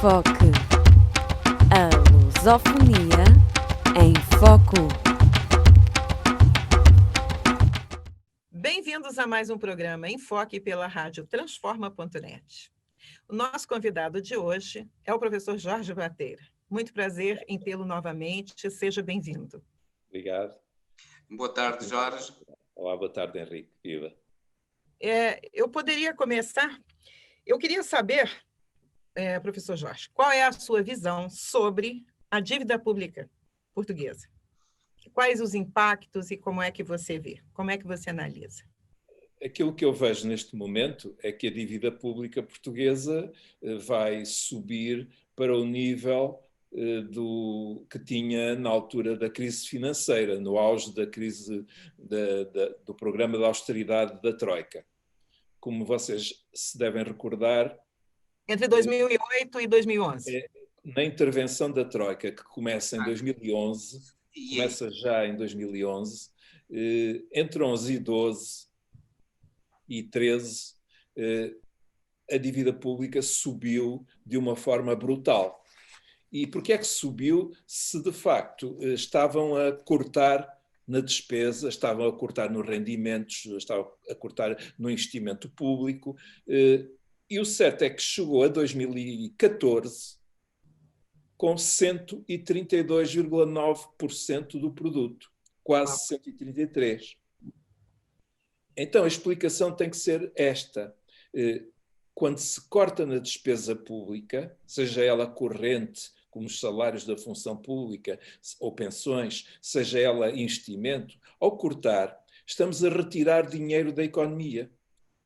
Enfoque. A lusofonia em foco. Bem-vindos a mais um programa Enfoque pela rádio Transforma.net. O nosso convidado de hoje é o professor Jorge Bateira. Muito prazer em tê-lo novamente. Seja bem-vindo. Obrigado. Boa tarde, Jorge. Olá, boa tarde, Henrique. Viva. Eu poderia começar. Eu queria saber, professor Jorge, qual é a sua visão sobre a dívida pública portuguesa? Quais os impactos e como é que você vê? Como é que você analisa? Aquilo que eu vejo neste momento é que a dívida pública portuguesa vai subir para o nível do que tinha na altura da crise financeira, no auge da crise do programa de austeridade da Troika. Como vocês se devem recordar... Entre 2008 e 2011. Na intervenção da Troika, que começa em 2011, começa já em 2011, entre 11 e 12 e 13, a dívida pública subiu de uma forma brutal. E porquê é que subiu se, de facto, estavam a cortar na despesa, estavam a cortar nos rendimentos, estavam a cortar no investimento público? E o certo é que chegou a 2014 com 132,9% do produto, quase 133%. Então, a explicação tem que ser esta. Quando se corta na despesa pública, seja ela corrente, como os salários da função pública, ou pensões, seja ela investimento, ao cortar, estamos a retirar dinheiro da economia.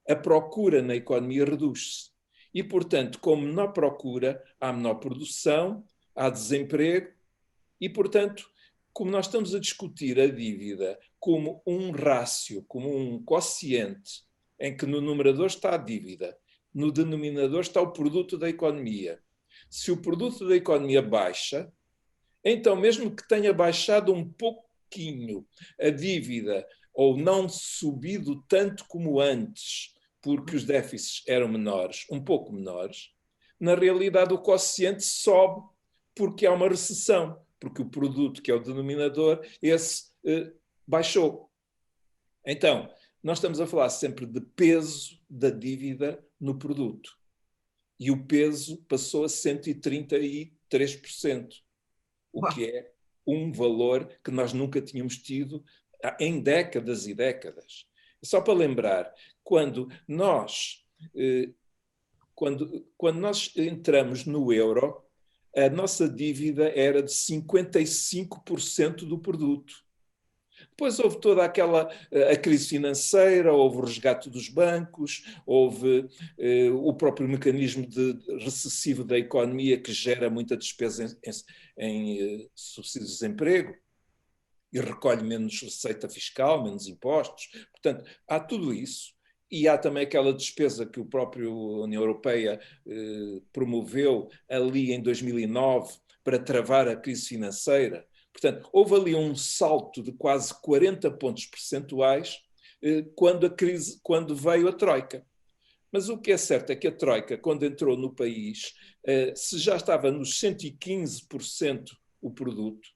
A procura na economia reduz-se. E, portanto, com menor procura, há menor produção, há desemprego e, portanto, como nós estamos a discutir a dívida como um rácio, como um quociente, em que no numerador está a dívida, no denominador está o produto da economia. Se o produto da economia baixa, então mesmo que tenha baixado um pouquinho a dívida ou não subido tanto como antes, porque os déficits eram menores, um pouco menores, na realidade o quociente sobe porque há uma recessão, porque o produto, que é o denominador, esse baixou. Então, nós estamos a falar sempre de peso da dívida no produto. E o peso passou a 133%, o que é um valor que nós nunca tínhamos tido em décadas e décadas. Só para lembrar, quando nós entramos no euro, a nossa dívida era de 55% do produto. Depois houve toda a crise financeira, houve o resgate dos bancos, houve o próprio mecanismo recessivo da economia que gera muita despesa em subsídios de desemprego e recolhe menos receita fiscal, menos impostos. Portanto, há tudo isso. E há também aquela despesa que o próprio União Europeia promoveu ali em 2009 para travar a crise financeira. Portanto, houve ali um salto de quase 40 pontos percentuais quando veio a Troika. Mas o que é certo é que a Troika, quando entrou no país, se já estava nos 115% o produto,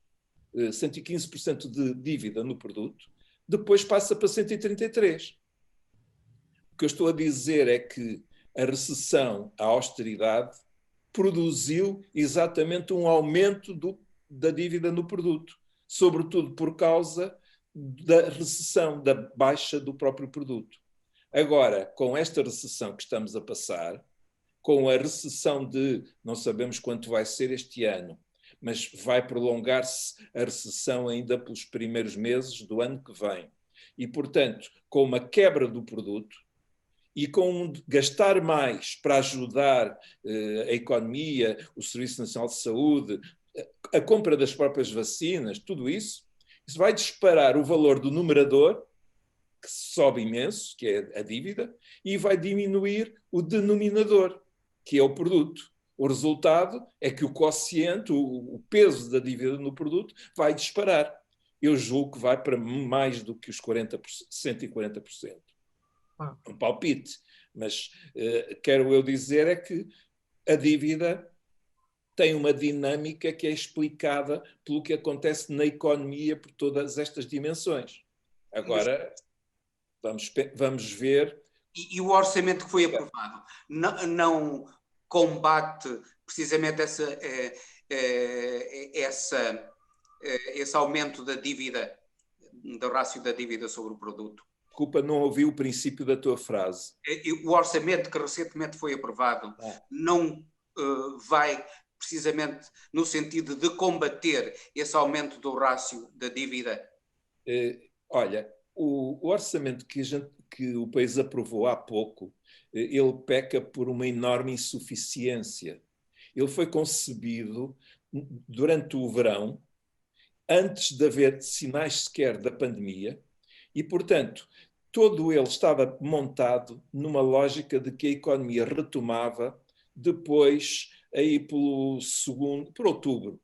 115% de dívida no produto, depois passa para 133%. O que eu estou a dizer é que a recessão, a austeridade, produziu exatamente um aumento da dívida no produto, sobretudo por causa da recessão, da baixa do próprio produto. Agora, com esta recessão que estamos a passar, com a recessão de, não sabemos quanto vai ser este ano, mas vai prolongar-se a recessão ainda pelos primeiros meses do ano que vem. E, portanto, com uma quebra do produto, e com gastar mais para ajudar a economia, o Serviço Nacional de Saúde, a compra das próprias vacinas, tudo isso vai disparar o valor do numerador, que sobe imenso, que é a dívida, e vai diminuir o denominador, que é o produto. O resultado é que o quociente, o peso da dívida no produto, vai disparar. Eu julgo que vai para mais do que os 140%. Um palpite. Mas quero eu dizer é que a dívida tem uma dinâmica que é explicada pelo que acontece na economia por todas estas dimensões. Agora, vamos ver. E o orçamento que foi aprovado não combate precisamente esse aumento da dívida, do rácio da dívida sobre o produto? Desculpa, não ouvi o princípio da tua frase. O orçamento que recentemente foi aprovado não vai precisamente no sentido de combater esse aumento do rácio da dívida? Olha, o orçamento que o país aprovou há pouco, ele peca por uma enorme insuficiência. Ele foi concebido durante o verão, antes de haver sinais sequer da pandemia, e, portanto, todo ele estava montado numa lógica de que a economia retomava depois, aí por outubro.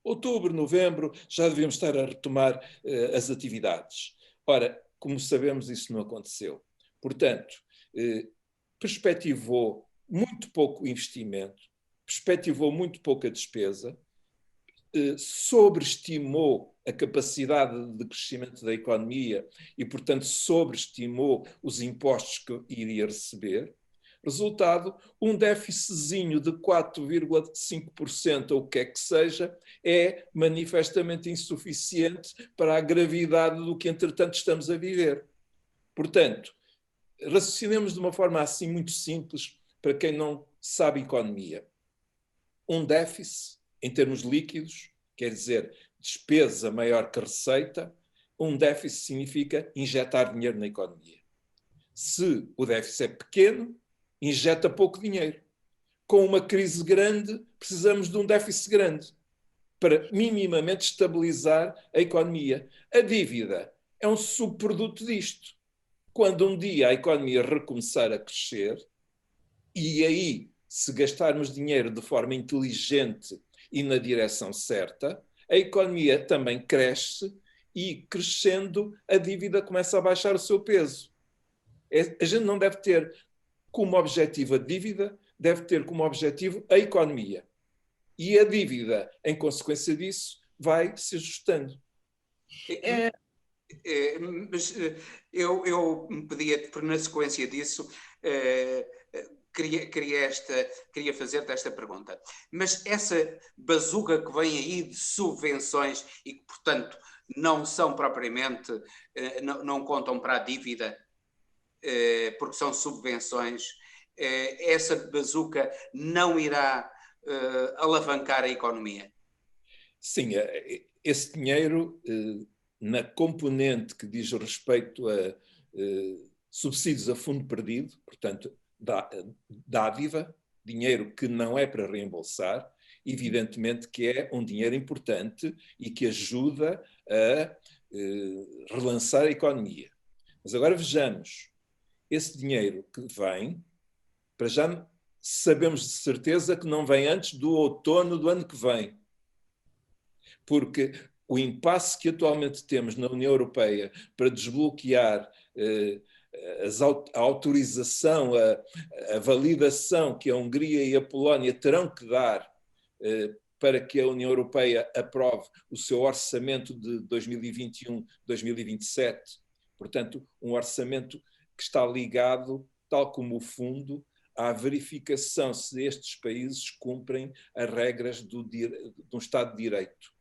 Outubro, novembro, já devíamos estar a retomar as atividades. Ora, como sabemos, isso não aconteceu. Portanto, perspectivou muito pouco investimento, perspectivou muito pouca despesa, sobreestimou a capacidade de crescimento da economia e, portanto, sobreestimou os impostos que iria receber. Resultado, um déficitzinho de 4,5%, ou o que é que seja, é manifestamente insuficiente para a gravidade do que, entretanto, estamos a viver. Portanto, raciocinemos de uma forma assim muito simples para quem não sabe economia. Um déficit, em termos líquidos, quer dizer despesa maior que receita. Um déficit significa injetar dinheiro na economia. Se o déficit é pequeno, injeta pouco dinheiro. Com uma crise grande, precisamos de um déficit grande para minimamente estabilizar a economia. A dívida é um subproduto disto. Quando um dia a economia recomeçar a crescer, e aí, se gastarmos dinheiro de forma inteligente e na direção certa, a economia também cresce e, crescendo, a dívida começa a baixar o seu peso. A gente não deve ter como objetivo a dívida, deve ter como objetivo a economia. E a dívida, em consequência disso, vai se ajustando. Mas eu me pedia, na sequência disso, queria fazer-te esta pergunta. Mas essa bazuca que vem aí de subvenções e que, portanto, não são propriamente, não contam para a dívida, porque são subvenções, essa bazuca não irá alavancar a economia? Sim, esse dinheiro, na componente que diz respeito a subsídios a fundo perdido, portanto, dádiva, dinheiro que não é para reembolsar, evidentemente que é um dinheiro importante e que ajuda a relançar a economia. Mas agora vejamos, esse dinheiro que vem, para já sabemos de certeza que não vem antes do outono do ano que vem. Porque o impasse que atualmente temos na União Europeia para desbloquear a autorização, a validação que a Hungria e a Polónia terão que dar para que a União Europeia aprove o seu orçamento de 2021-2027, portanto, um orçamento que está ligado, tal como o fundo, à verificação se estes países cumprem as regras de um Estado de Direito.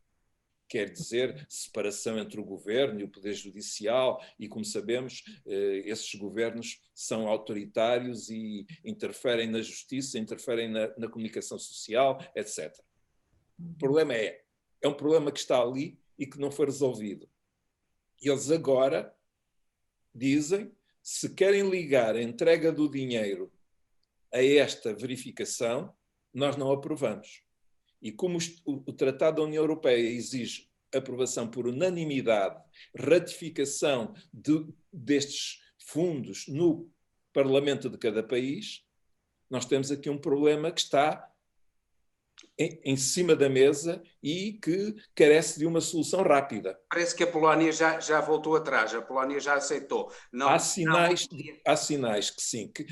Quer dizer, separação entre o governo e o poder judicial, e, como sabemos, esses governos são autoritários e interferem na justiça, interferem na comunicação social, etc. O problema é um problema que está ali e que não foi resolvido. E eles agora dizem, se querem ligar a entrega do dinheiro a esta verificação, nós não aprovamos. E como o Tratado da União Europeia exige aprovação por unanimidade, ratificação destes fundos no Parlamento de cada país, nós temos aqui um problema que está em cima da mesa e que carece de uma solução rápida. Parece que a Polónia já voltou atrás, a Polónia já aceitou. Não, há sinais que sim, que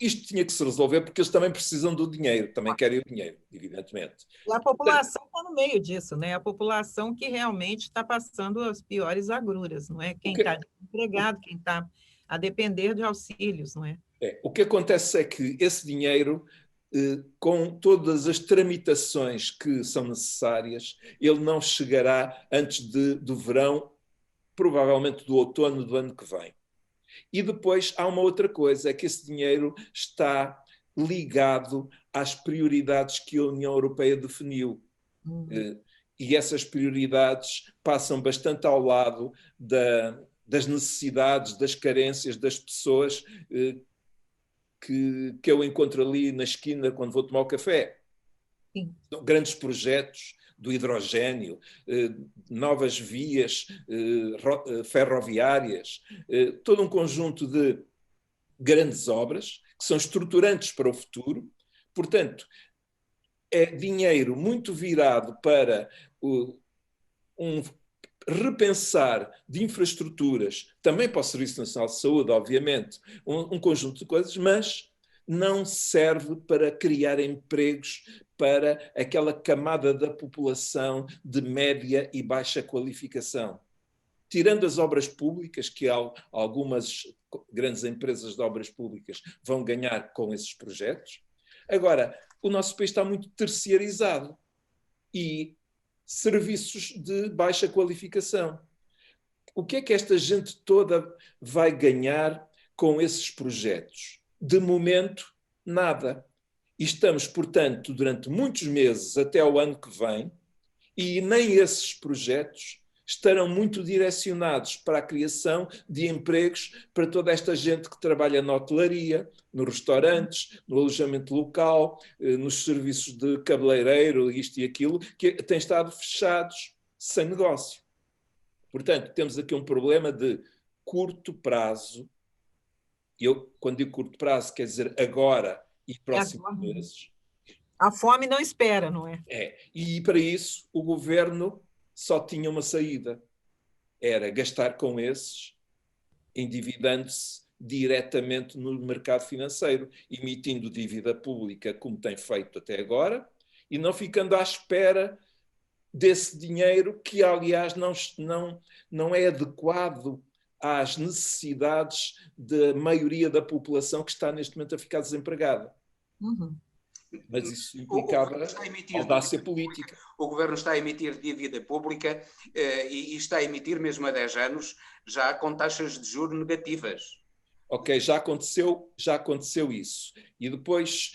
isto tinha que se resolver porque eles também precisam do dinheiro, também querem o dinheiro, evidentemente. E a população está no meio disso, né? A população que realmente está passando as piores agruras, não é? Quem está desempregado, quem está a depender de auxílios, não é? O que acontece é que esse dinheiro, com todas as tramitações que são necessárias, ele não chegará antes do verão, provavelmente do outono do ano que vem. E depois há uma outra coisa, é que esse dinheiro está ligado às prioridades que a União Europeia definiu. E essas prioridades passam bastante ao lado das necessidades, das carências das pessoas que eu encontro ali na esquina quando vou tomar o café. Sim. São grandes projetos do hidrogênio, novas vias ferroviárias, todo um conjunto de grandes obras que são estruturantes para o futuro. Portanto, é dinheiro muito virado para repensar de infraestruturas, também para o Serviço Nacional de Saúde, obviamente, um conjunto de coisas, mas não serve para criar empregos para aquela camada da população de média e baixa qualificação. Tirando as obras públicas, que algumas grandes empresas de obras públicas vão ganhar com esses projetos. Agora, o nosso país está muito terciarizado e serviços de baixa qualificação. O que é que esta gente toda vai ganhar com esses projetos? De momento, nada. E estamos, portanto, durante muitos meses até o ano que vem, e nem esses projetos estarão muito direcionados para a criação de empregos para toda esta gente que trabalha na hotelaria, nos restaurantes, no alojamento local, nos serviços de cabeleireiro, isto e aquilo, que têm estado fechados, sem negócio. Portanto, temos aqui um problema de curto prazo. Eu, quando digo curto prazo, quer dizer agora e próximos meses. A fome não espera, não é? E para isso o governo só tinha uma saída, era gastar com esses, endividando-se diretamente no mercado financeiro, emitindo dívida pública, como tem feito até agora, e não ficando à espera desse dinheiro que, aliás, não é adequado às necessidades da maioria da população que está neste momento a ficar desempregada. Mas isso implicava audácia política. O governo está a emitir dívida pública e está a emitir mesmo há 10 anos, já com taxas de juros negativas. Ok, já aconteceu isso. E depois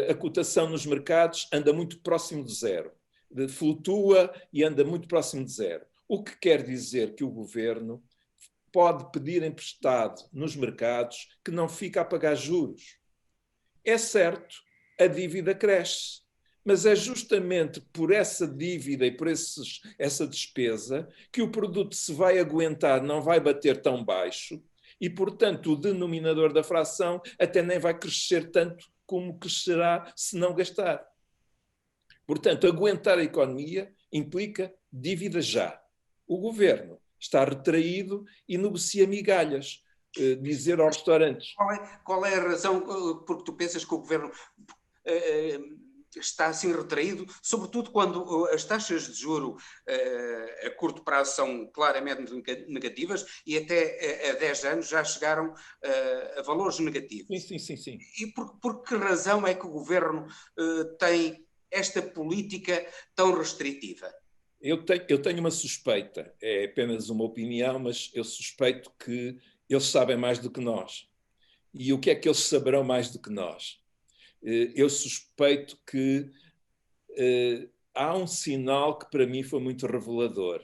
a cotação nos mercados anda muito próximo de zero. Flutua e anda muito próximo de zero. O que quer dizer que o governo pode pedir emprestado nos mercados que não fica a pagar juros. É certo, a dívida cresce, mas é justamente por essa dívida e por essa despesa que o produto se vai aguentar, não vai bater tão baixo e, portanto, o denominador da fração até nem vai crescer tanto como crescerá se não gastar. Portanto, aguentar a economia implica dívida já. O governo está retraído e negocia migalhas. Dizer aos restaurantes... Qual é a razão porque tu pensas que o governo está assim retraído, sobretudo quando as taxas de juro a curto prazo são claramente negativas e até há 10 anos já chegaram a valores negativos. Sim. E por que razão é que o governo tem esta política tão restritiva? Eu tenho uma suspeita, é apenas uma opinião, mas eu suspeito que eles sabem mais do que nós. E o que é que eles saberão mais do que nós? Eu suspeito que há um sinal que para mim foi muito revelador.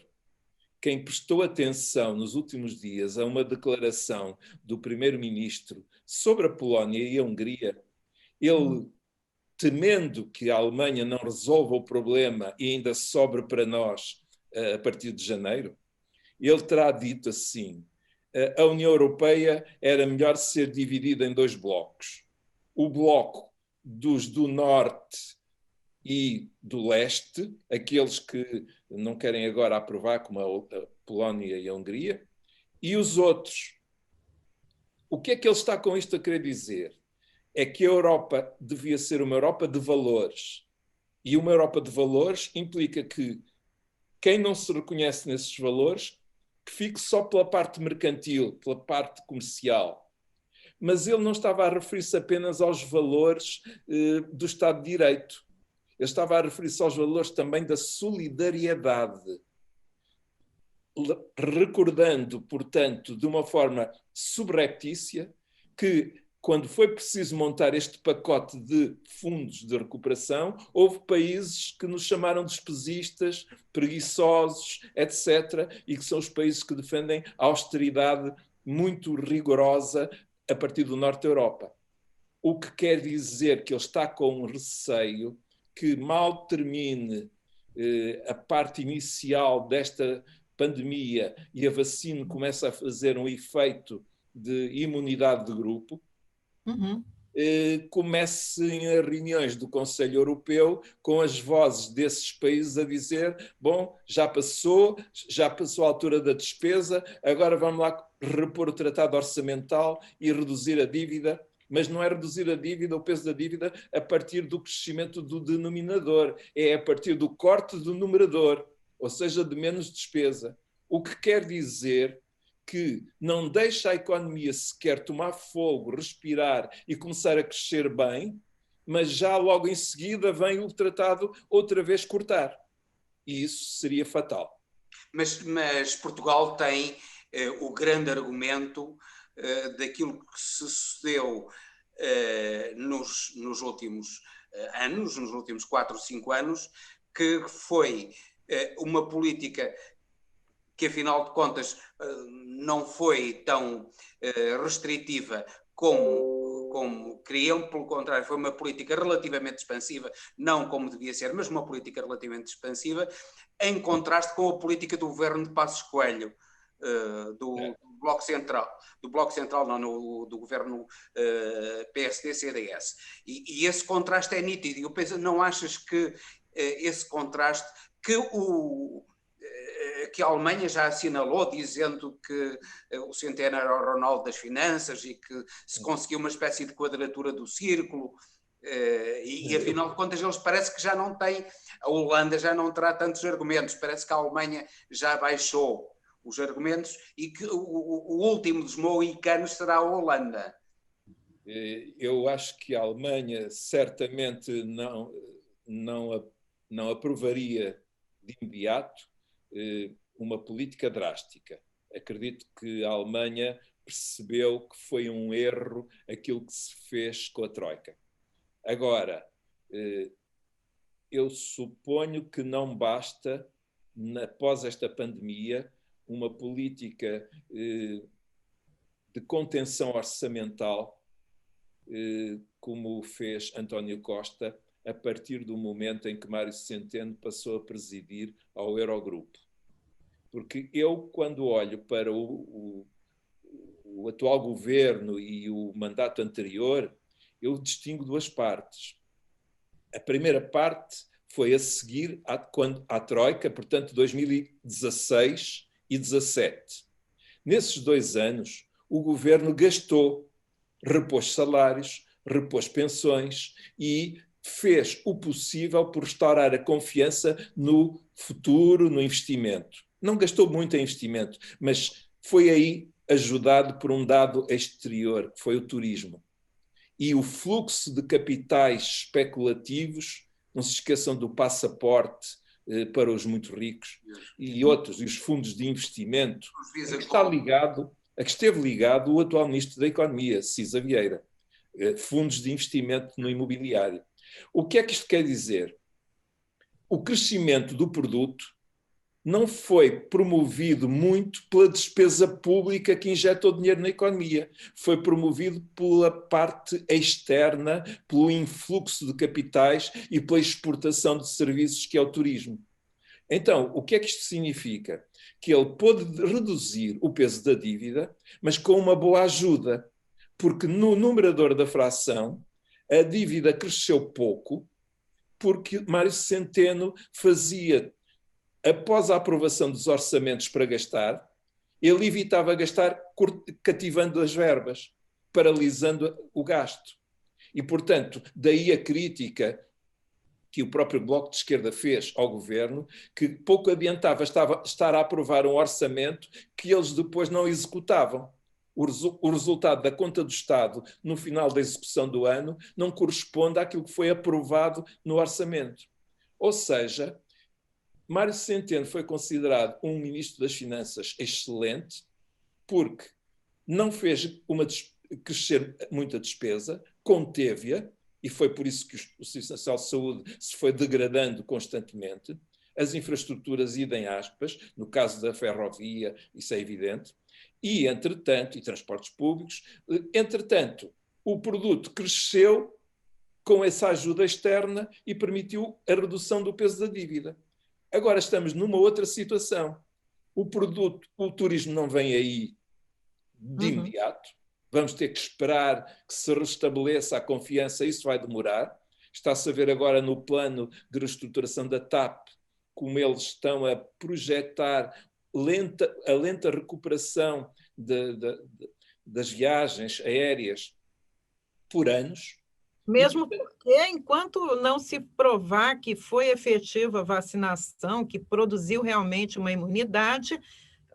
Quem prestou atenção nos últimos dias a uma declaração do primeiro-ministro sobre a Polónia e a Hungria, ele, temendo que a Alemanha não resolva o problema e ainda sobre para nós a partir de janeiro, ele terá dito assim: a União Europeia era melhor ser dividida em 2 blocos. O bloco dos do norte e do leste, aqueles que não querem agora aprovar, como a Polónia e a Hungria, e os outros. O que é que ele está com isto a querer dizer? É que a Europa devia ser uma Europa de valores. E uma Europa de valores implica que quem não se reconhece nesses valores, que fique só pela parte mercantil, pela parte comercial. Mas ele não estava a referir-se apenas aos valores do Estado de Direito. Ele estava a referir-se aos valores também da solidariedade. Recordando, portanto, de uma forma subreptícia, que quando foi preciso montar este pacote de fundos de recuperação, houve países que nos chamaram de despesistas, preguiçosos, etc., e que são os países que defendem a austeridade muito rigorosa a partir do norte da Europa. O que quer dizer que ele está com um receio que mal termine a parte inicial desta pandemia e a vacina começa a fazer um efeito de imunidade de grupo, comecem as reuniões do Conselho Europeu com as vozes desses países a dizer, bom, já passou a altura da despesa, agora vamos lá repor o tratado orçamental e reduzir a dívida. Mas não é reduzir a dívida, o peso da dívida, a partir do crescimento do denominador, é a partir do corte do numerador, ou seja, de menos despesa. O que quer dizer que não deixa a economia sequer tomar fogo, respirar e começar a crescer bem, mas já logo em seguida vem o tratado outra vez cortar. E isso seria fatal. Mas Portugal tem o grande argumento daquilo que se sucedeu nos últimos anos, nos últimos 4 ou 5 anos, que foi uma política que, afinal de contas, não foi tão restritiva como queriam, pelo contrário, foi uma política relativamente expansiva, não como devia ser, mas uma política relativamente expansiva, em contraste com a política do governo de Passos Coelho, do Bloco Central, não, do governo PSD-CDS. E esse contraste é nítido. Eu penso, não achas que esse contraste, que a Alemanha já assinalou, dizendo que o Centeno era o Ronaldo das finanças e que se conseguiu uma espécie de quadratura do círculo, e afinal de contas eles parece que já não têm, a Holanda já não terá tantos argumentos, parece que a Alemanha já baixou os argumentos e que o último dos mohicanos será a Holanda. Eu acho que a Alemanha certamente não aprovaria de imediato uma política drástica. Acredito que a Alemanha percebeu que foi um erro aquilo que se fez com a Troika. Agora, eu suponho que não basta, após esta pandemia, uma política de contenção orçamental, como fez António Costa, a partir do momento em que Mário Centeno passou a presidir ao Eurogrupo. Porque eu, quando olho para o atual governo e o mandato anterior, eu distingo 2 partes. A primeira parte foi a seguir à Troika, portanto, 2016 e 2017. Nesses 2 anos, o governo gastou, repôs salários, repôs pensões e fez o possível por restaurar a confiança no futuro, no investimento. Não gastou muito em investimento, mas foi aí ajudado por um dado exterior, que foi o turismo. E o fluxo de capitais especulativos, não se esqueçam do passaporte para os muito ricos e outros, e os fundos de investimento, a que esteve ligado o atual Ministro da Economia, Cisa Vieira. Fundos de investimento no imobiliário. O que é que isto quer dizer? O crescimento do produto não foi promovido muito pela despesa pública que injetou dinheiro na economia. Foi promovido pela parte externa, pelo influxo de capitais e pela exportação de serviços, que é o turismo. Então, o que é que isto significa? Que ele pôde reduzir o peso da dívida, mas com uma boa ajuda, porque no numerador da fração a dívida cresceu pouco, porque Mário Centeno fazia, após a aprovação dos orçamentos para gastar, ele evitava gastar cativando as verbas, paralisando o gasto. E, portanto, daí a crítica que o próprio Bloco de Esquerda fez ao governo, que pouco adiantava estar a aprovar um orçamento que eles depois não executavam. O resultado da conta do Estado no final da execução do ano não corresponde àquilo que foi aprovado no orçamento. Ou seja, Mário Centeno foi considerado um ministro das Finanças excelente porque não fez crescer muita despesa, conteve-a, e foi por isso que o Serviço Nacional de Saúde se foi degradando constantemente. As infraestruturas, idem aspas, no caso da ferrovia, isso é evidente, e, entretanto, e transportes públicos, entretanto, o produto cresceu com essa ajuda externa e permitiu a redução do peso da dívida. Agora estamos numa outra situação. O turismo não vem aí de imediato. Vamos ter que esperar que se restabeleça a confiança, isso vai demorar. Está-se a ver agora no plano de reestruturação da TAP, como eles estão a projetar a lenta recuperação das viagens aéreas por anos. Mesmo porque, enquanto não se provar que foi efetiva a vacinação, que produziu realmente uma imunidade,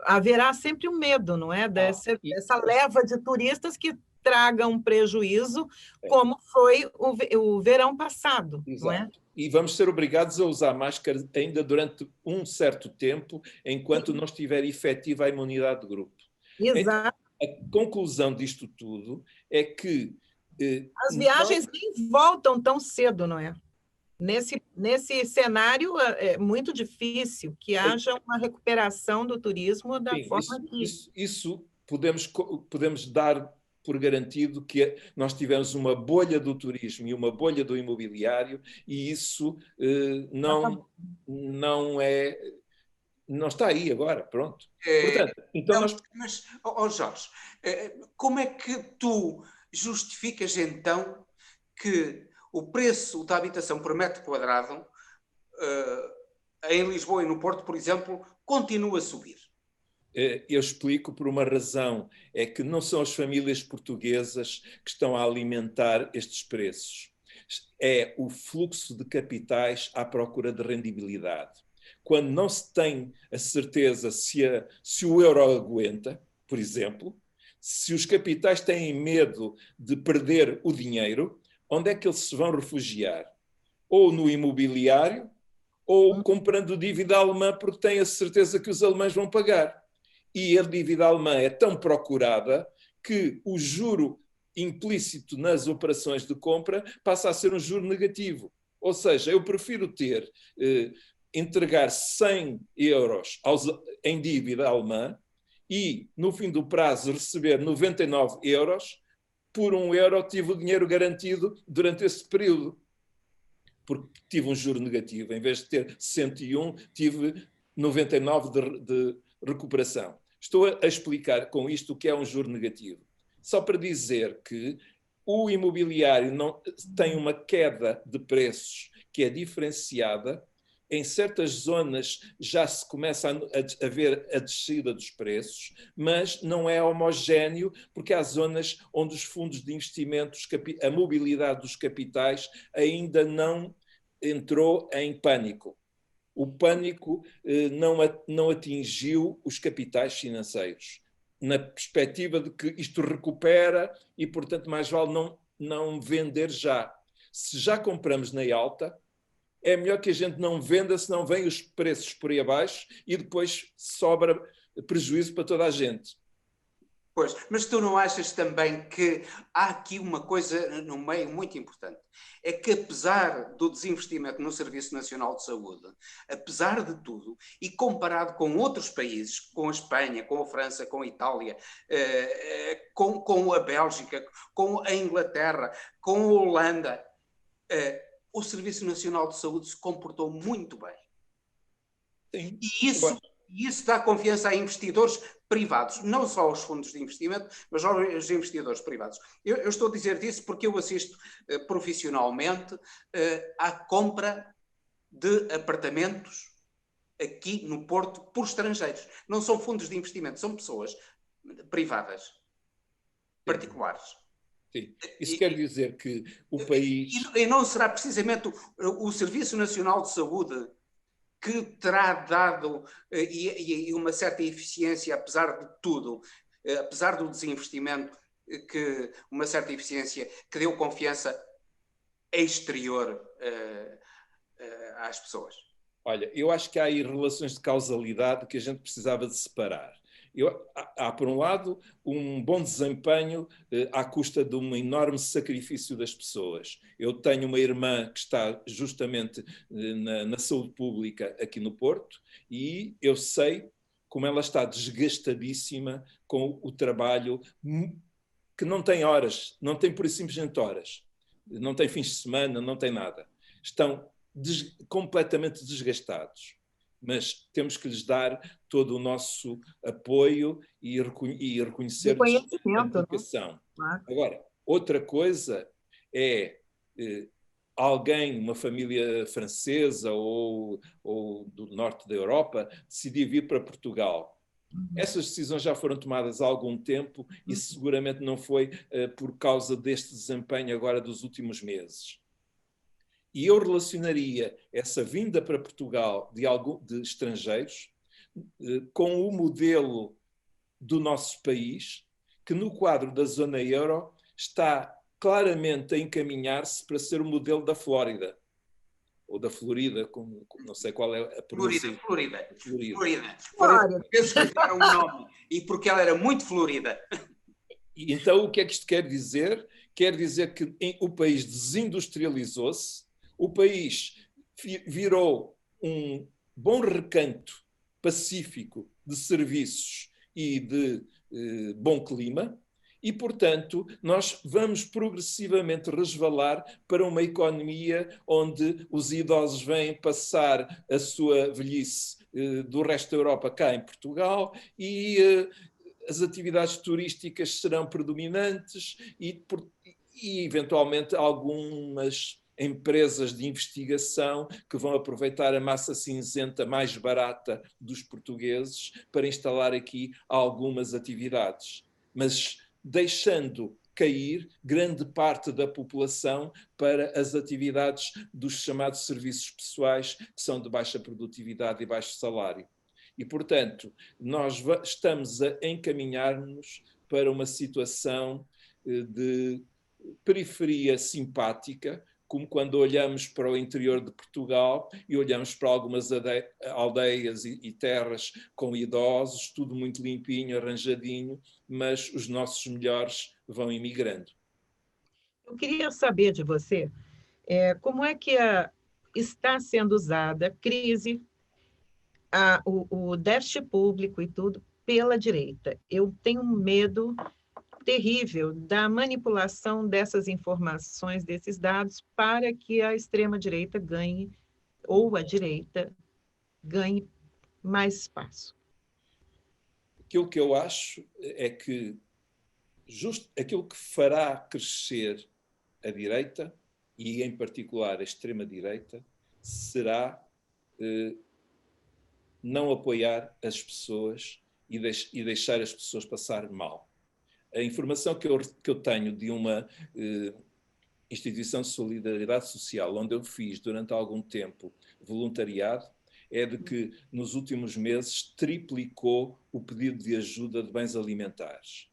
haverá sempre um medo, não é? Dessa leva de turistas que traga um prejuízo, como foi o verão passado. Exato. Não é? E vamos ser obrigados a usar máscara ainda durante um certo tempo, enquanto não estiver efetiva a imunidade de grupo. Exato. Então, a conclusão disto tudo é que as viagens nem voltam tão cedo, não é? Nesse cenário é muito difícil que haja uma recuperação do turismo da forma que... Isso podemos dar por garantido que nós tivemos uma bolha do turismo e uma bolha do imobiliário, e isso não está aí agora, pronto. Portanto, então Mas, Jorge, como é que tu justificas então que o preço da habitação por metro quadrado em Lisboa e no Porto, por exemplo, continua a subir? Eu explico por uma razão, é que não são as famílias portuguesas que estão a alimentar estes preços. É o fluxo de capitais à procura de rendibilidade. Quando não se tem a certeza se o euro aguenta, por exemplo, se os capitais têm medo de perder o dinheiro, onde é que eles se vão refugiar? Ou no imobiliário, ou comprando dívida alemã, porque têm a certeza que os alemães vão pagar. E a dívida alemã é tão procurada que o juro implícito nas operações de compra passa a ser um juro negativo. Ou seja, eu prefiro entregar 100 euros em dívida alemã e, no fim do prazo, receber 99 euros. Por €1 tive o dinheiro garantido durante esse período. Porque tive um juro negativo. Em vez de ter 101, tive 99 de recuperação. Estou a explicar com isto o que é um juro negativo. Só para dizer que o imobiliário tem uma queda de preços que é diferenciada. Em certas zonas já se começa a ver a descida dos preços, mas não é homogéneo, porque há zonas onde os fundos de investimentos, a mobilidade dos capitais ainda não entrou em pânico. O pânico não atingiu os capitais financeiros, na perspectiva de que isto recupera e, portanto, mais vale não vender já. Se já compramos na alta, é melhor que a gente não venda, senão vêm os preços por aí abaixo e depois sobra prejuízo para toda a gente. Pois, mas tu não achas também que há aqui uma coisa no meio muito importante? É que apesar do desinvestimento no Serviço Nacional de Saúde, apesar de tudo, e comparado com outros países, com a Espanha, com a França, com a Itália, com a Bélgica, com a Inglaterra, com a Holanda, o Serviço Nacional de Saúde se comportou muito bem. Sim. E E isso dá confiança a investidores privados, não só aos fundos de investimento, mas aos investidores privados. Eu estou a dizer disso porque eu assisto profissionalmente à compra de apartamentos aqui no Porto por estrangeiros. Não são fundos de investimento, são pessoas privadas, particulares. Sim. Isso quer dizer que o país... E não será precisamente o Serviço Nacional de Saúde que terá dado e uma certa eficiência, apesar de tudo, apesar do desinvestimento, que uma certa eficiência que deu confiança exterior às pessoas? Olha, eu acho que há aí relações de causalidade que a gente precisava de separar. Há, por um lado, um bom desempenho à custa de um enorme sacrifício das pessoas. Eu tenho uma irmã que está justamente na saúde pública aqui no Porto e eu sei como ela está desgastadíssima com o trabalho que não tem horas, não tem por simplesmente horas, não tem fins de semana, não tem nada. Estão completamente desgastados. Mas temos que lhes dar todo o nosso apoio e reconhecer a dedicação. Claro. Agora, outra coisa é alguém, uma família francesa ou do norte da Europa, decidir vir para Portugal. Essas decisões já foram tomadas há algum tempo e seguramente não foi por causa deste desempenho agora dos últimos meses. E eu relacionaria essa vinda para Portugal de estrangeiros com o modelo do nosso país, que no quadro da zona euro está claramente a encaminhar-se para ser o modelo da Flórida. Ou da Florida, não sei qual é a pronúncia. Florida. Penso que era um nome, e porque ela era muito florida. E então o que é que isto quer dizer? Quer dizer que o país desindustrializou-se, o país virou um bom recanto pacífico de serviços e de bom clima e, portanto, nós vamos progressivamente resvalar para uma economia onde os idosos vêm passar a sua velhice do resto da Europa cá em Portugal e as atividades turísticas serão predominantes e eventualmente, algumas empresas de investigação que vão aproveitar a massa cinzenta mais barata dos portugueses para instalar aqui algumas atividades, mas deixando cair grande parte da população para as atividades dos chamados serviços pessoais, que são de baixa produtividade e baixo salário. E, portanto, nós estamos a encaminhar-nos para uma situação de periferia simpática, como quando olhamos para o interior de Portugal e olhamos para algumas aldeias e terras com idosos, tudo muito limpinho, arranjadinho, mas os nossos melhores vão imigrando. Eu queria saber de você como é que está sendo usada a crise, o déficit público e tudo, pela direita. Eu tenho um medo terrível da manipulação dessas informações, desses dados, para que a extrema-direita ganhe, ou a direita ganhe mais espaço. Aquilo que eu acho é que aquilo que fará crescer a direita, e em particular a extrema-direita, será não apoiar as pessoas e deixar as pessoas passar mal. A informação que eu tenho de uma instituição de solidariedade social, onde eu fiz durante algum tempo voluntariado, é de que nos últimos meses triplicou o pedido de ajuda de bens alimentares.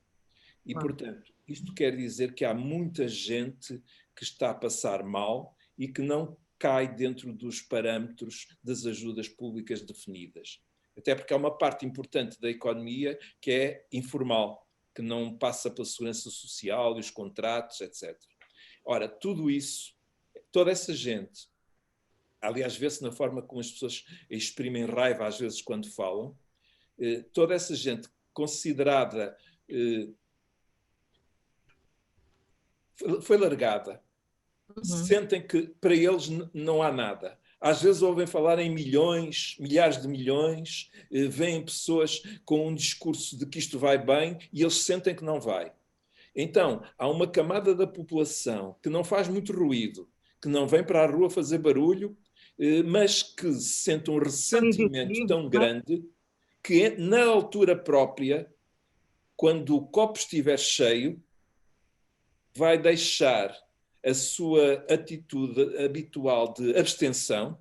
E, portanto, isto quer dizer que há muita gente que está a passar mal e que não cai dentro dos parâmetros das ajudas públicas definidas. Até porque há uma parte importante da economia que é informal, que não passa pela segurança social e os contratos, etc. Ora, tudo isso, toda essa gente, aliás, vê-se na forma como as pessoas exprimem raiva às vezes quando falam, toda essa gente considerada foi largada. Sentem que para eles não há nada. Às vezes ouvem falar em milhões, milhares de milhões, veem pessoas com um discurso de que isto vai bem e eles sentem que não vai. Então, há uma camada da população que não faz muito ruído, que não vem para a rua fazer barulho, mas que sente um ressentimento tão grande que, na altura própria, quando o copo estiver cheio, vai deixar a sua atitude habitual de abstenção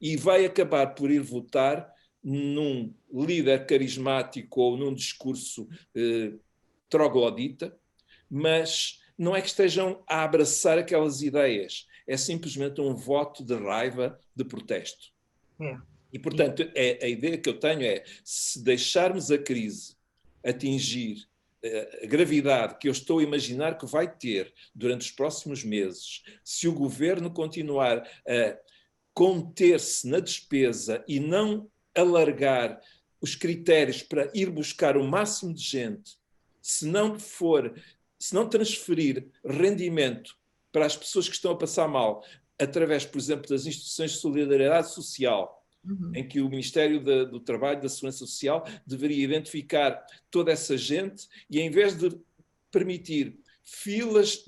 e vai acabar por ir votar num líder carismático ou num discurso troglodita, mas não é que estejam a abraçar aquelas ideias, é simplesmente um voto de raiva, de protesto. E, portanto, a ideia que eu tenho é, se deixarmos a crise atingir a gravidade que eu estou a imaginar que vai ter durante os próximos meses, se o governo continuar a conter-se na despesa e não alargar os critérios para ir buscar o máximo de gente, se não transferir rendimento para as pessoas que estão a passar mal, através, por exemplo, das instituições de solidariedade social, em que o Ministério do Trabalho e da Segurança Social deveria identificar toda essa gente e, em vez de permitir filas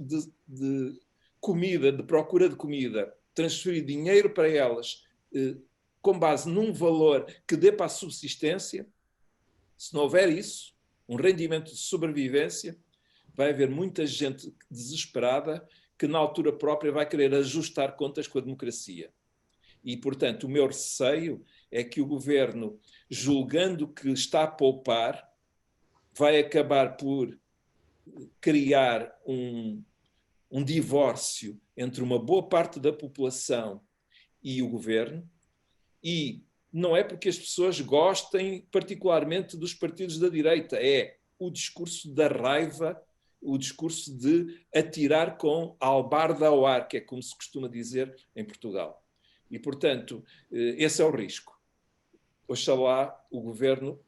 de comida, de procura de comida, transferir dinheiro para elas com base num valor que dê para a subsistência, se não houver isso, um rendimento de sobrevivência, vai haver muita gente desesperada que, na altura própria, vai querer ajustar contas com a democracia. E, portanto, o meu receio é que o governo, julgando que está a poupar, vai acabar por criar um divórcio entre uma boa parte da população e o governo, e não é porque as pessoas gostem particularmente dos partidos da direita, é o discurso da raiva, o discurso de atirar com a albarda ao ar, que é como se costuma dizer em Portugal. E, portanto, esse é o risco. Oxalá o governo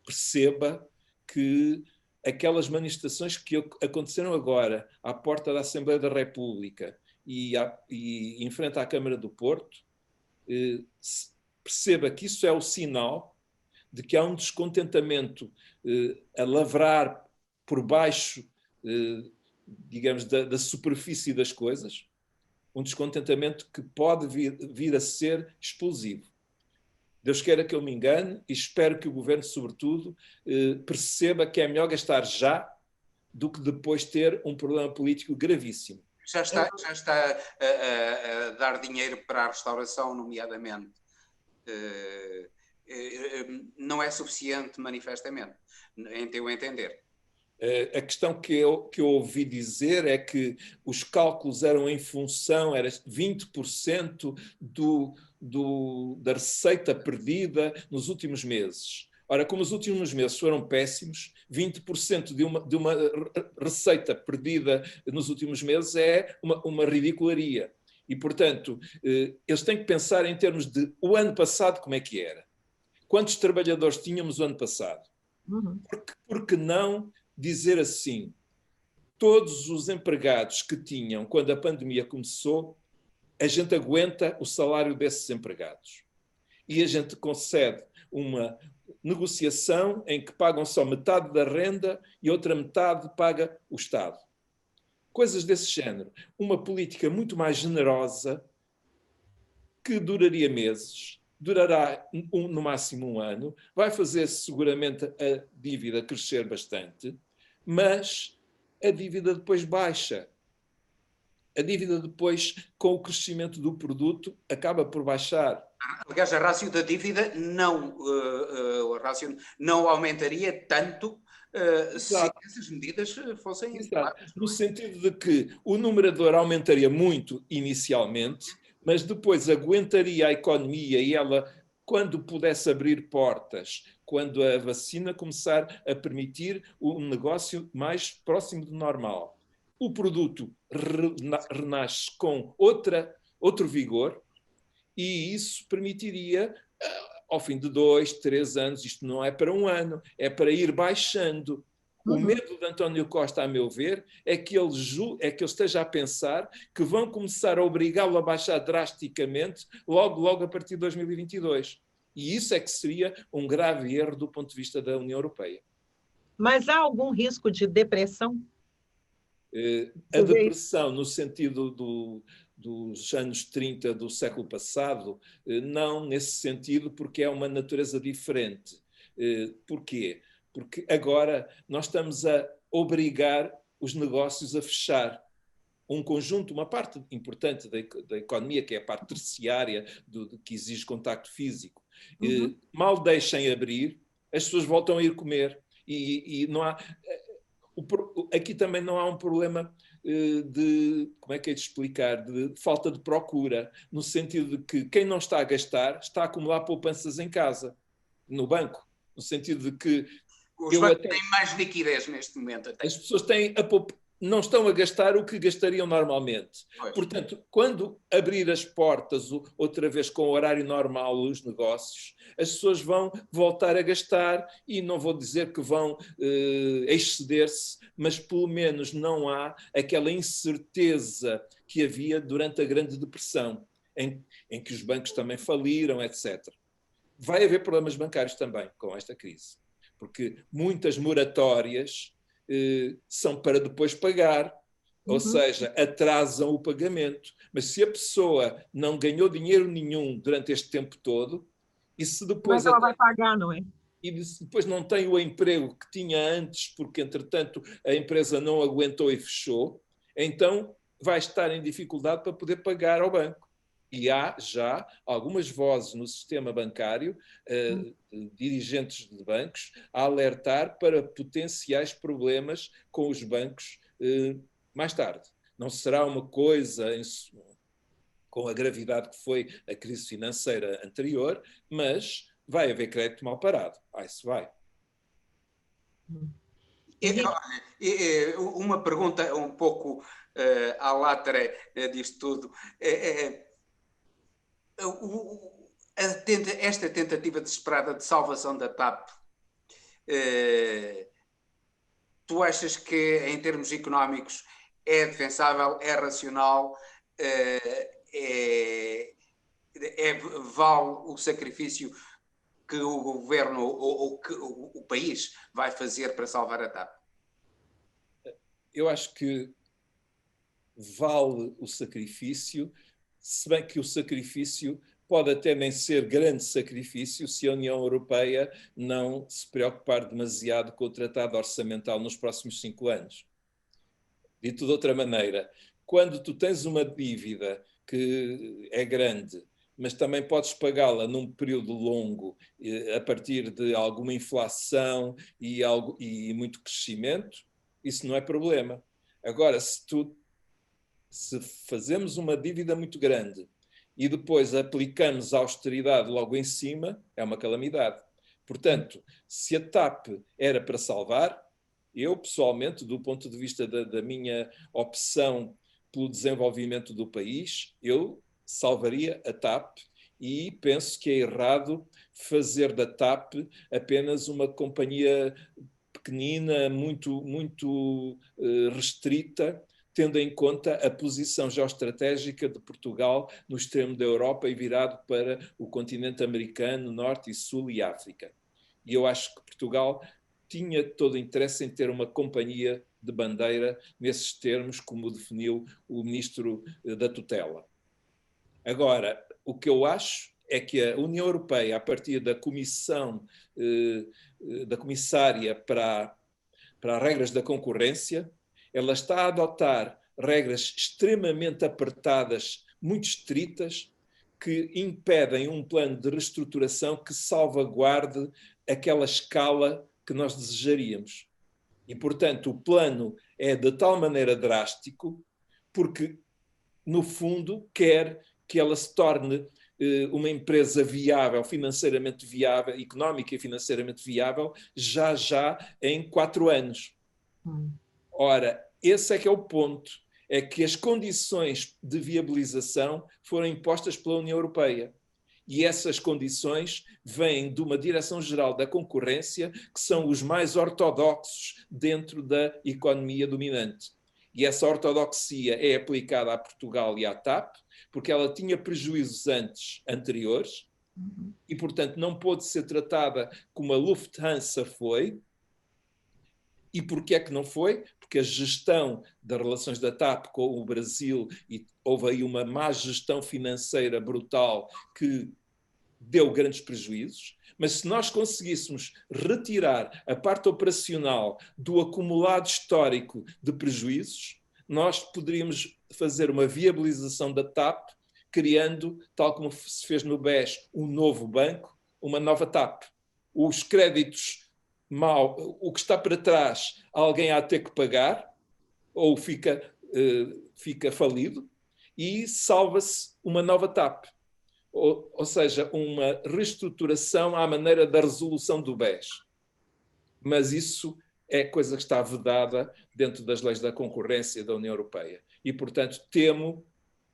perceba que aquelas manifestações que aconteceram agora à porta da Assembleia da República e em frente à Câmara do Porto, perceba que isso é o sinal de que há um descontentamento a lavrar por baixo, digamos, da superfície das coisas, um descontentamento que pode vir a ser explosivo. Deus queira que eu me engane e espero que o governo, sobretudo, perceba que é melhor gastar já do que depois ter um problema político gravíssimo. Já está a dar dinheiro para a restauração, nomeadamente. Não é suficiente, manifestamente, em teu entender. A questão que eu ouvi dizer é que os cálculos eram em função, era 20% da receita perdida nos últimos meses. Ora, como os últimos meses foram péssimos, 20% de uma receita perdida nos últimos meses é uma ridicularia. E, portanto, eles têm que pensar em termos de o ano passado como é que era. Quantos trabalhadores tínhamos o ano passado? Porque não dizer assim, todos os empregados que tinham quando a pandemia começou, a gente aguenta o salário desses empregados. E a gente concede uma negociação em que pagam só metade da renda e outra metade paga o Estado. Coisas desse género. Uma política muito mais generosa que duraria meses, durará no máximo um ano, vai fazer seguramente a dívida crescer bastante, mas a dívida depois baixa. A dívida depois, com o crescimento do produto, acaba por baixar. Aliás, a rácio da dívida não aumentaria tanto se essas medidas fossem... Exato. No sentido de que o numerador aumentaria muito inicialmente, mas depois aguentaria a economia e ela, quando pudesse abrir portas, quando a vacina começar a permitir um negócio mais próximo do normal, o produto renasce com outro vigor e isso permitiria, ao fim de 2, 3 anos, isto não é para um ano, é para ir baixando O medo de António Costa, a meu ver, é que ele esteja a pensar que vão começar a obrigá-lo a baixar drasticamente logo a partir de 2022. E isso é que seria um grave erro do ponto de vista da União Europeia. Mas há algum risco de depressão? A depressão, no sentido dos anos 30 do século passado, não nesse sentido, porque é uma natureza diferente. Porquê? Porque agora nós estamos a obrigar os negócios a fechar. Uma parte importante da economia, que é a parte terciária, que exige contacto físico. Mal deixem abrir, as pessoas voltam a ir comer. E não há... Aqui também não há um problema como é que é de explicar, de falta de procura, no sentido de que quem não está a gastar está a acumular poupanças em casa, no banco, no sentido de que os bancos têm mais liquidez neste momento. As pessoas não estão a gastar o que gastariam normalmente. Pois. Portanto, quando abrir as portas outra vez com o horário normal os negócios, as pessoas vão voltar a gastar e não vou dizer que vão exceder-se, mas pelo menos não há aquela incerteza que havia durante a Grande Depressão, em que os bancos também faliram, etc. Vai haver problemas bancários também com esta crise, porque muitas moratórias são para depois pagar, ou seja, atrasam o pagamento. Mas se a pessoa não ganhou dinheiro nenhum durante este tempo todo, e se depois... Mas ela vai pagar, não é? E se depois não tem o emprego que tinha antes, porque, entretanto, a empresa não aguentou e fechou, então vai estar em dificuldade para poder pagar ao banco. E há já algumas vozes no sistema bancário, dirigentes de bancos, a alertar para potenciais problemas com os bancos mais tarde. Não será uma coisa com a gravidade que foi a crise financeira anterior, mas vai haver crédito mal parado. Isso vai. Uma pergunta um pouco à látera disto tudo. Esta tentativa desesperada de salvação da TAP, tu achas que, em termos económicos, é defensável, é racional, vale o sacrifício que o governo ou que o país vai fazer para salvar a TAP? Eu acho que vale o sacrifício, se bem que o sacrifício pode até nem ser grande sacrifício se a União Europeia não se preocupar demasiado com o tratado orçamental nos próximos 5 anos. Dito de outra maneira, quando tu tens uma dívida que é grande, mas também podes pagá-la num período longo, a partir de alguma inflação e muito crescimento, isso não é problema. Agora, se fazemos uma dívida muito grande e depois aplicamos a austeridade logo em cima, é uma calamidade. Portanto, se a TAP era para salvar, eu, pessoalmente, do ponto de vista da minha opção pelo desenvolvimento do país, eu salvaria a TAP e penso que é errado fazer da TAP apenas uma companhia pequenina, muito restrita, tendo em conta a posição geoestratégica de Portugal no extremo da Europa e virado para o continente americano, Norte e Sul e África. E eu acho que Portugal tinha todo o interesse em ter uma companhia de bandeira nesses termos, como definiu o ministro da tutela. Agora, o que eu acho é que a União Europeia, a partir da comissão, da comissária para regras da concorrência, ela está a adotar regras extremamente apertadas, muito estritas, que impedem um plano de reestruturação que salvaguarde aquela escala que nós desejaríamos. E, portanto, o plano é de tal maneira drástico porque, no fundo, quer que ela se torne uma empresa viável, financeiramente viável, económica e financeiramente viável, já em 4 anos. Ora, esse é que é o ponto, é que as condições de viabilização foram impostas pela União Europeia. E essas condições vêm de uma Direção-Geral da Concorrência, que são os mais ortodoxos dentro da economia dominante. E essa ortodoxia é aplicada a Portugal e à TAP, porque ela tinha prejuízos anteriores, e, portanto, não pôde ser tratada como a Lufthansa foi. E porquê é que não foi? Porque a gestão das relações da TAP com o Brasil, e houve aí uma má gestão financeira brutal que deu grandes prejuízos. Mas se nós conseguíssemos retirar a parte operacional do acumulado histórico de prejuízos, nós poderíamos fazer uma viabilização da TAP, criando, tal como se fez no BES, um novo banco, uma nova TAP. Os créditos o que está para trás, alguém há de ter que pagar, ou fica falido, e salva-se uma nova TAP. Ou seja, uma reestruturação à maneira da resolução do BES. Mas isso é coisa que está vedada dentro das leis da concorrência da União Europeia. E, portanto, temo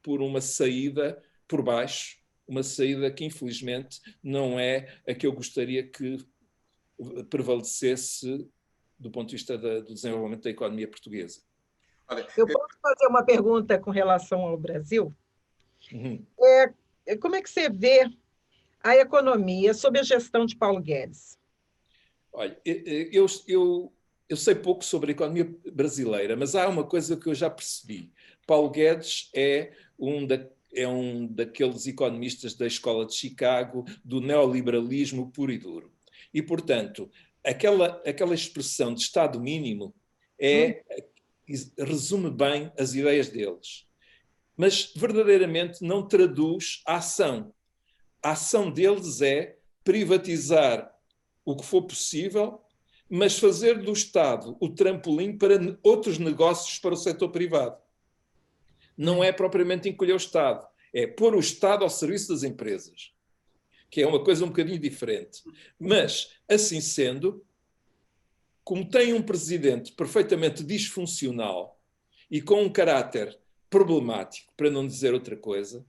por uma saída por baixo, uma saída que, infelizmente, não é a que eu gostaria que prevalecesse do ponto de vista do desenvolvimento da economia portuguesa. Eu posso fazer uma pergunta com relação ao Brasil? Uhum. Como é que você vê a economia sob a gestão de Paulo Guedes? Olha, eu sei pouco sobre a economia brasileira, mas há uma coisa que eu já percebi. Paulo Guedes é um daqueles economistas da Escola de Chicago, do neoliberalismo puro e duro. E, portanto, aquela expressão de Estado mínimo resume bem as ideias deles. Mas, verdadeiramente, não traduz a ação. A ação deles é privatizar o que for possível, mas fazer do Estado o trampolim para outros negócios para o setor privado. Não é propriamente encolher o Estado, é pôr o Estado ao serviço das empresas, que é uma coisa um bocadinho diferente. Mas, assim sendo, como tem um presidente perfeitamente disfuncional e com um caráter problemático, para não dizer outra coisa,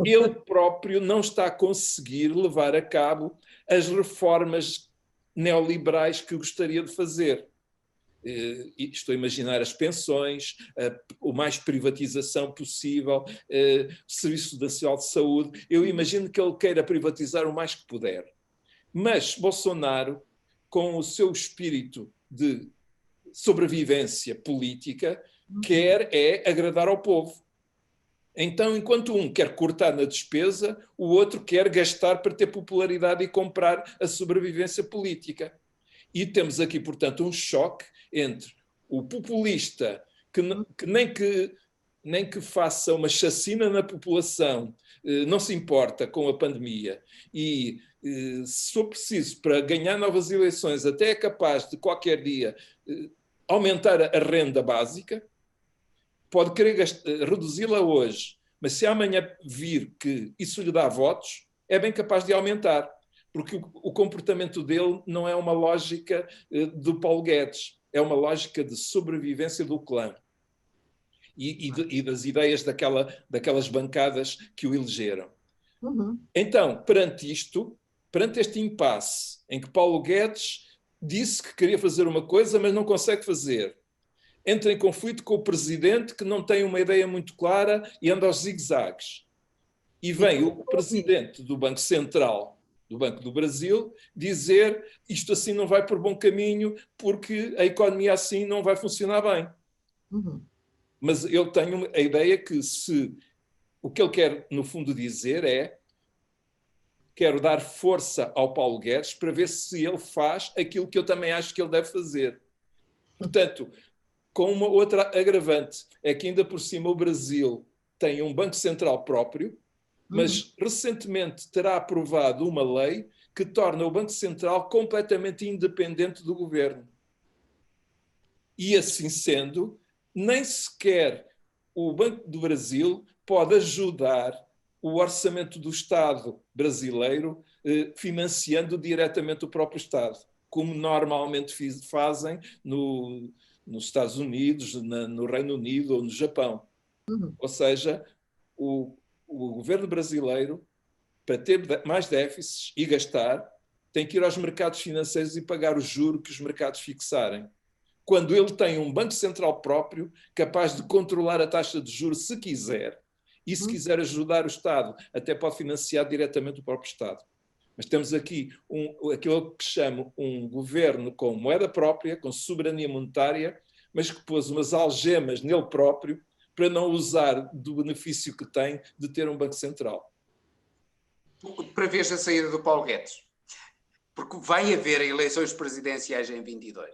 ele próprio não está a conseguir levar a cabo as reformas neoliberais que gostaria de fazer. Estou a imaginar as pensões, o mais privatização possível, o Serviço Nacional de Saúde. Eu imagino que ele queira privatizar o mais que puder. Mas Bolsonaro, com o seu espírito de sobrevivência política, quer agradar ao povo. Então, enquanto um quer cortar na despesa, o outro quer gastar para ter popularidade e comprar a sobrevivência política. E temos aqui, portanto, um choque entre o populista que nem que faça uma chacina na população, não se importa com a pandemia, e se for preciso para ganhar novas eleições, até é capaz de qualquer dia aumentar a renda básica, pode querer reduzi-la hoje, mas se amanhã vir que isso lhe dá votos, é bem capaz de aumentar. Porque o comportamento dele não é uma lógica do Paulo Guedes, é uma lógica de sobrevivência do clã e das ideias daquelas bancadas que o elegeram. Então, perante este impasse, em que Paulo Guedes disse que queria fazer uma coisa, mas não consegue fazer, entra em conflito com o presidente, que não tem uma ideia muito clara e anda aos zigue-zagues. E vem o presidente do Banco Central, do Banco do Brasil, dizer isto assim não vai por bom caminho porque a economia assim não vai funcionar bem. Mas eu tenho a ideia que o que ele quer, no fundo, dizer é quero dar força ao Paulo Guedes para ver se ele faz aquilo que eu também acho que ele deve fazer. Portanto, com uma outra agravante, é que ainda por cima o Brasil tem um Banco Central próprio, mas recentemente terá aprovado uma lei que torna o Banco Central completamente independente do governo. E assim sendo, nem sequer o Banco do Brasil pode ajudar o orçamento do Estado brasileiro financiando diretamente o próprio Estado, como normalmente fazem nos Estados Unidos, no Reino Unido ou no Japão. Ou seja, o governo brasileiro para ter mais déficits e gastar, tem que ir aos mercados financeiros e pagar o juro que os mercados fixarem. Quando ele tem um Banco Central próprio, capaz de controlar a taxa de juros se quiser, e se quiser ajudar o Estado, até pode financiar diretamente o próprio Estado. Mas temos aqui aquilo que chamo um governo com moeda própria, com soberania monetária, mas que pôs umas algemas nele próprio para não usar do benefício que tem de ter um Banco Central. Para ver a saída do Paulo Guedes. Porque vai haver eleições presidenciais em 22.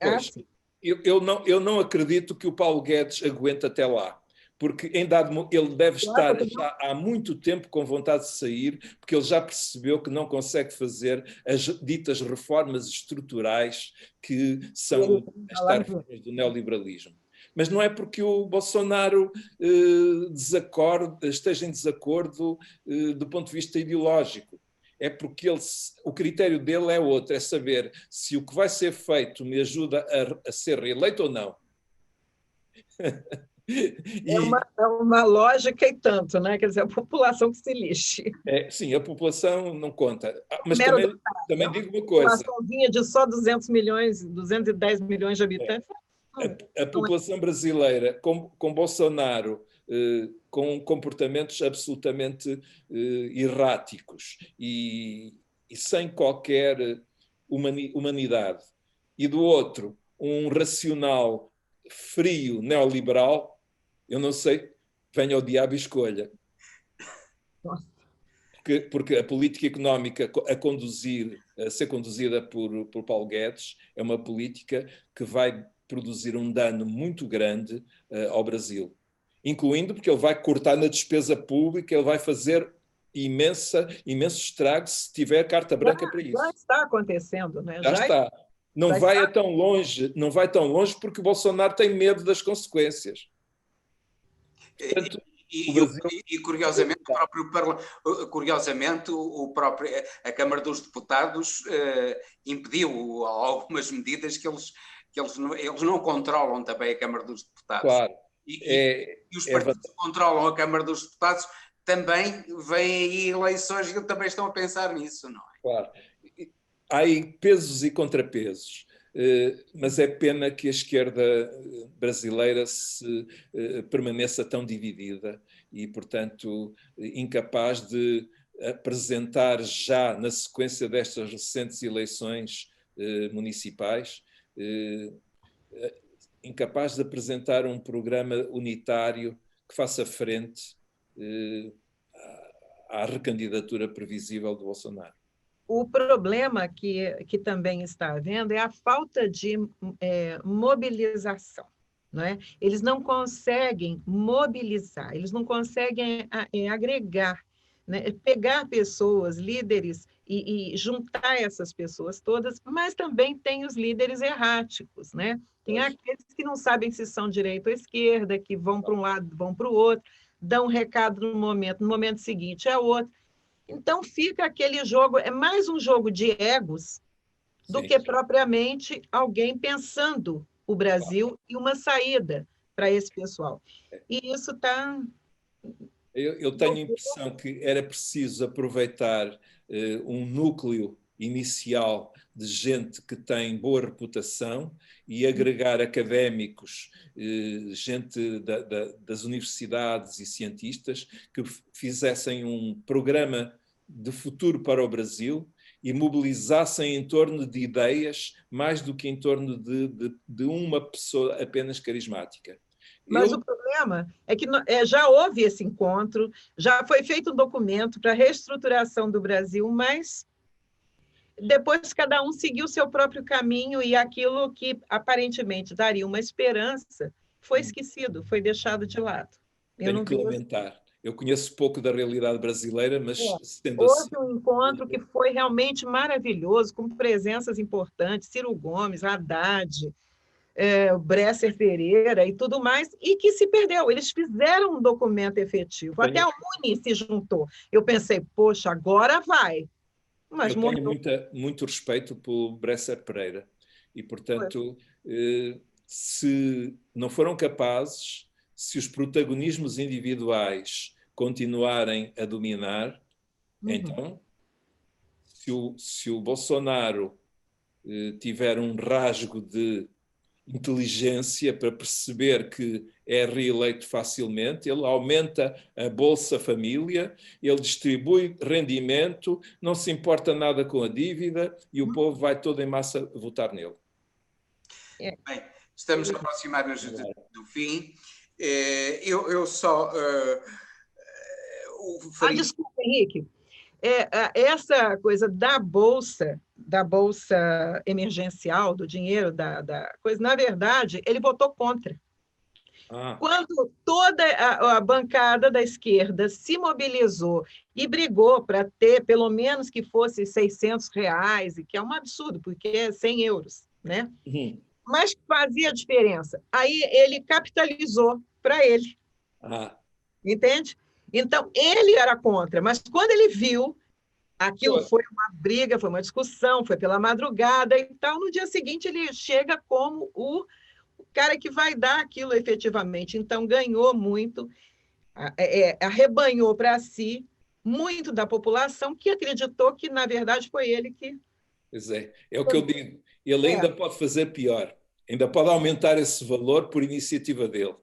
Pois, eu não acredito que o Paulo Guedes aguente até lá, porque ele deve estar já há muito tempo com vontade de sair, porque ele já percebeu que não consegue fazer as ditas reformas estruturais que são as tarefas do neoliberalismo. Mas não é porque o Bolsonaro esteja em desacordo do ponto de vista ideológico. É porque o critério dele é outro, é saber se o que vai ser feito me ajuda a ser reeleito ou não. É uma lógica e tanto, né? Quer dizer, a população que se lixe. Sim, a população não conta. Mas também digo uma coisa. Uma populaçãozinha de só 200 milhões, 210 milhões de habitantes. A população brasileira, com Bolsonaro, com comportamentos absolutamente erráticos e sem qualquer humanidade, e do outro, um racional frio neoliberal, eu não sei, venha ao diabo e escolha. Porque a política económica a ser conduzida por Paulo Guedes é uma política que vai produzir um dano muito grande ao Brasil. Incluindo porque ele vai cortar na despesa pública, ele vai fazer imenso estrago se tiver carta branca para isso. Já está acontecendo, né? Já está. Não vai tão longe porque o Bolsonaro tem medo das consequências. Portanto, curiosamente, a Câmara dos Deputados impediu algumas medidas que eles não controlam também a Câmara dos Deputados. Claro. E os partidos que controlam a Câmara dos Deputados também vêm aí eleições e também estão a pensar nisso, não é? Claro. Há aí pesos e contrapesos. Mas é pena que a esquerda brasileira permaneça tão dividida e, portanto, incapaz de apresentar já na sequência destas recentes eleições municipais, incapaz de apresentar um programa unitário que faça frente à recandidatura previsível de Bolsonaro. O problema que também está havendo é a falta de mobilização. Não é? Eles não conseguem mobilizar, eles não conseguem agregar, né? Pegar pessoas, líderes, e juntar essas pessoas todas, mas também tem os líderes erráticos. Né? Tem aqueles que não sabem se são direita ou esquerda, que vão para um lado, vão para o outro, dão um recado no momento seguinte é outro. Então, fica aquele jogo, é mais um jogo de egos do que propriamente alguém pensando o Brasil e uma saída para esse pessoal. E isso está... Eu tenho a impressão que era preciso aproveitar um núcleo inicial de gente que tem boa reputação e agregar académicos, gente das universidades e cientistas que fizessem um programa de futuro para o Brasil e mobilizassem em torno de ideias mais do que em torno de uma pessoa apenas carismática. Mas o problema é que já houve esse encontro, já foi feito um documento para a reestruturação do Brasil, mas depois cada um seguiu o seu próprio caminho e aquilo que aparentemente daria uma esperança foi esquecido, foi deixado de lado. Tenho que lamentar. Eu conheço pouco da realidade brasileira, mas sendo houve assim... um encontro que foi realmente maravilhoso, com presenças importantes, Ciro Gomes, Haddad, o Bresser Pereira e tudo mais, e que se perdeu. Eles fizeram um documento efetivo. Até a Uni se juntou. Eu pensei, poxa, agora vai. Mas eu tenho muito respeito por Bresser Pereira. E, portanto, se não foram capazes, se os protagonismos individuais continuarem a dominar, Então, se o Bolsonaro tiver um rasgo de inteligência para perceber que é reeleito facilmente, ele aumenta a Bolsa Família, ele distribui rendimento, não se importa nada com a dívida e o povo vai todo em massa votar nele. Bem, estamos a aproximar-nos do fim. Eu só... Desculpa, Henrique. Essa coisa da bolsa emergencial, do dinheiro, da coisa, na verdade, ele votou contra. Quando toda a bancada da esquerda se mobilizou e brigou para ter, pelo menos que fosse R$600, que é um absurdo, porque é 100 euros, né? Mas fazia diferença. Aí ele capitalizou para ele. Entende? Então, ele era contra, mas quando ele viu, aquilo foi uma briga, foi uma discussão, foi pela madrugada e tal, no dia seguinte ele chega como o cara que vai dar aquilo efetivamente. Então, ganhou muito, arrebanhou para si muito da população que acreditou que, na verdade, foi ele que... Pois é o que eu digo. Ele ainda pode fazer pior. Ainda pode aumentar esse valor por iniciativa dele.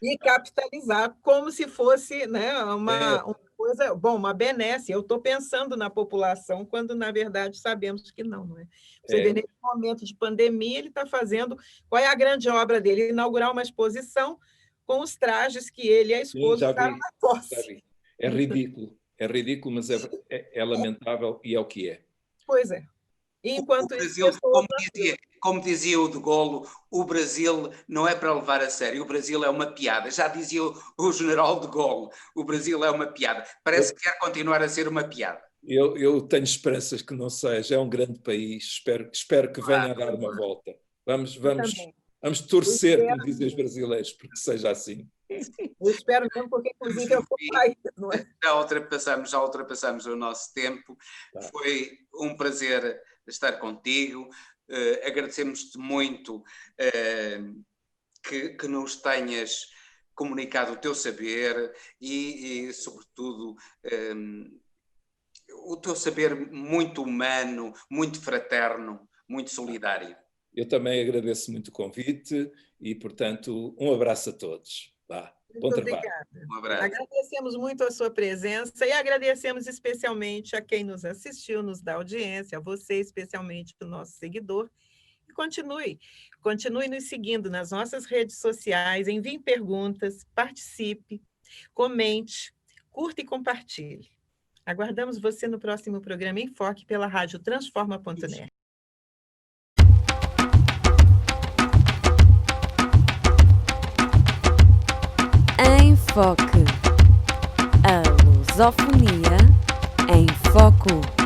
E capitalizar como se fosse, né, uma coisa, bom, uma benesse. Eu estou pensando na população, quando, na verdade, sabemos que não é? Você vê, nesse momento de pandemia, ele está fazendo... Qual é a grande obra dele? Inaugurar uma exposição com os trajes que ele e a esposa usaram na posse. É ridículo, mas é lamentável e é o que é. Pois é. Enquanto o Brasil, como dizia o de Gaulle, o Brasil não é para levar a sério, o Brasil é uma piada. Já dizia o general de Gaulle, o Brasil é uma piada. Parece que quer continuar a ser uma piada. Eu tenho esperanças que não seja, é um grande país, espero que venha a dar uma volta. Vamos torcer, como dizem os brasileiros, porque seja assim. Eu espero mesmo, porque inclusive eu sou pai, não é? Já ultrapassamos o nosso tempo. Foi um prazer estar contigo. Agradecemos-te muito que nos tenhas comunicado o teu saber e sobretudo, o teu saber muito humano, muito fraterno, muito solidário. Eu também agradeço muito o convite e, portanto, um abraço a todos. Bom trabalho. Obrigada. Um abraço. Agradecemos muito a sua presença e agradecemos especialmente a quem nos assistiu, nos dá audiência, a você especialmente, o nosso seguidor. E continue nos seguindo nas nossas redes sociais, envie perguntas, participe, comente, curta e compartilhe. Aguardamos você no próximo programa Enfoque pela rádio Transforma.net. Enfoque. A lusofonia em foco.